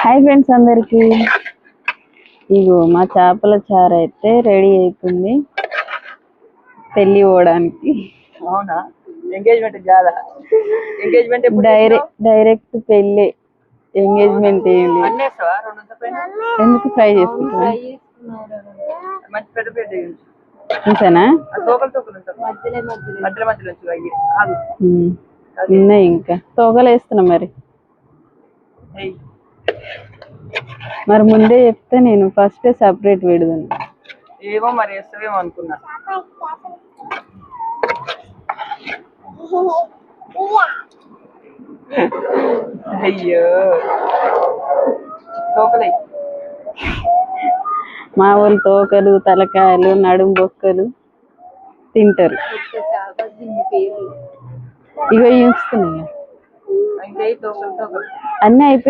Hi friends అందరికి. ఇగో మా చేపల చారు అయితే రెడీ అవుతుంది పెళ్లి పోవడానికి. అవునా? ఎంగేజ్మెంట్ కాదా? ఎంగేజ్మెంట్ డైరెక్ట్ పెళ్ళి. ఎంగేజ్మెంట్ ఏంటి? ఎందుకు ఫ్రై చేసుకుంటున్నా? ఇంతేనా? ఉన్నాయి ఇంకా తోకలు వేస్తున్నా. మరి ముందే చెప్తే నేను ఫస్ట్ సపరేట్ పెడదాను. ఏమో మరి వేస్తావేమో అనుకున్నా. అయ్యో తోకలే. మా వాళ్ళు తోకలు, తలకాయలు, నడుము బొక్కలు తింటారు. ఇగో చూస్తున్నాయి అన్నీ అయిపోయి